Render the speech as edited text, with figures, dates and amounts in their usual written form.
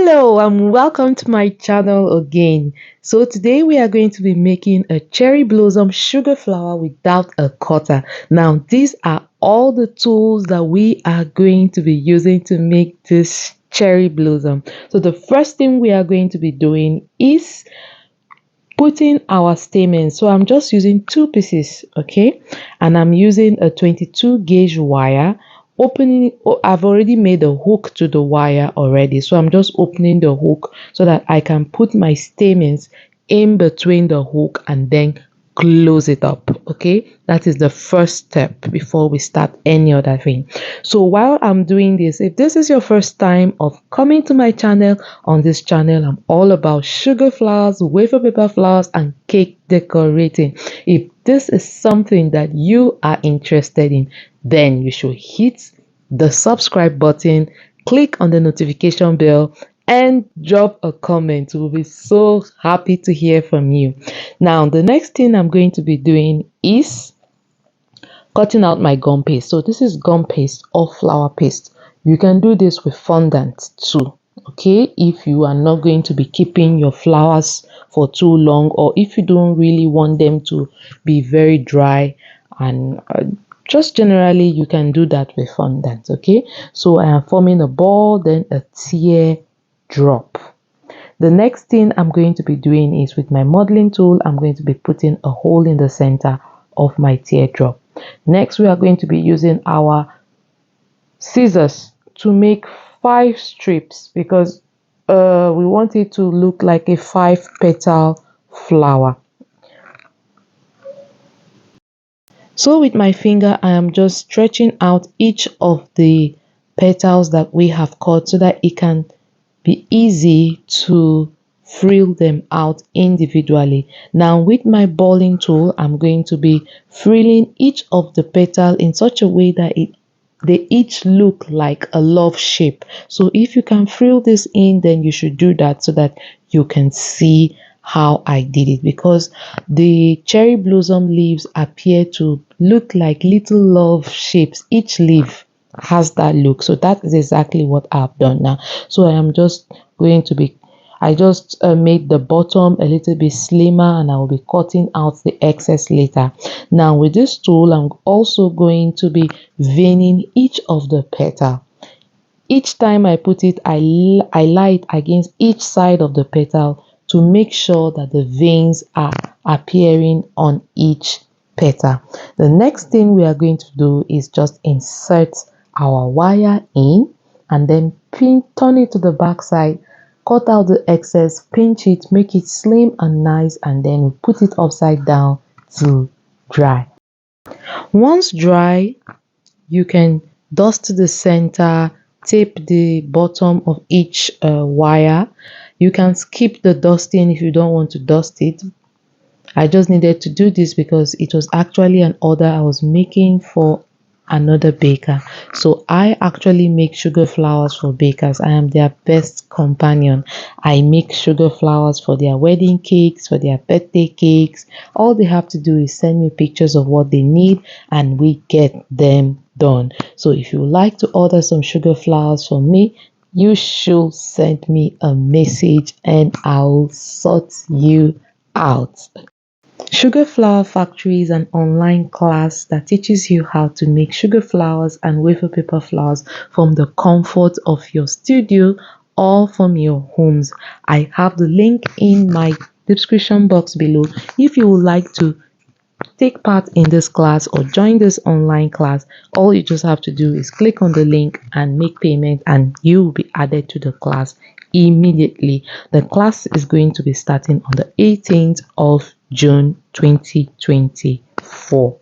Hello and welcome to my channel again. So today we are going to be making a cherry blossom sugar flower without a cutter. Now these are all the tools that we are going to be using to make this cherry blossom. So the first thing we are going to be doing is putting our stamens. So I'm just using two pieces, okay, and I'm using a 22 gauge wire. I've already made a hook to the wire already, so I'm just opening the hook so that I can put my stamens in between the hook and then close it up. Okay, that is the first step before we start any other thing. So while I'm doing this, if this is your first time of coming to my channel, on this channel I'm all about sugar flowers, wafer paper flowers and cake decorating. If this is something that you are interested in, then you should hit the subscribe button, click on the notification bell and drop a comment. We'll be so happy to hear from you. Now the next thing I'm going to be doing is cutting out my gum paste. So this is gum paste or flower paste. You can do this with fondant too, okay, if you are not going to be keeping your flowers for too long, or if you don't really want them to be very dry, and just generally you can do that with fondant. Okay, so I am forming a ball, then a tear drop. The next thing I'm going to be doing is with my modeling tool, I'm going to be putting a hole in the center of my teardrop. Next, we are going to be using our scissors to make 5 strips because we want it to look like a 5-petal flower. So with my finger, I am just stretching out each of the petals that we have cut so that it can be easy to frill them out individually. Now with my balling tool, I'm going to be frilling each of the petal in such a way that they each look like a love shape. So if you can frill this in, then you should do that so that you can see how I did it, because the cherry blossom leaves appear to look like little love shapes. Each leaf has that look, so that is exactly what I've done now. So I am just going to be I just made the bottom a little bit slimmer, and I will be cutting out the excess later. Now with this tool, I'm also going to be veining each of the petal. Each time I put it, I lie it against each side of the petal to make sure that the veins are appearing on each petal. The next thing we are going to do is just insert our wire in and then turn it to the back side, cut out the excess, pinch it, make it slim and nice, and then we put it upside down to dry. Once dry, you can dust the center, tape the bottom of each wire. You can skip the dusting if you don't want to dust it. I just needed to do this because it was actually an order I was making for another baker. So I actually make sugar flowers for bakers. I am their best companion. I make sugar flowers for their wedding cakes, for their birthday cakes. All they have to do is send me pictures of what they need and we get them done. So if you would like to order some sugar flowers from me, you should send me a message and I'll sort you out. Sugar Flower Factory is an online class that teaches you how to make sugar flowers and wafer paper flowers from the comfort of your studio or from your homes. I have the link in my description box below if you would like to take part in this class or join this online class. All you just have to do is click on the link and make payment and you will be added to the class immediately. The class is going to be starting on the 18th of June 2024.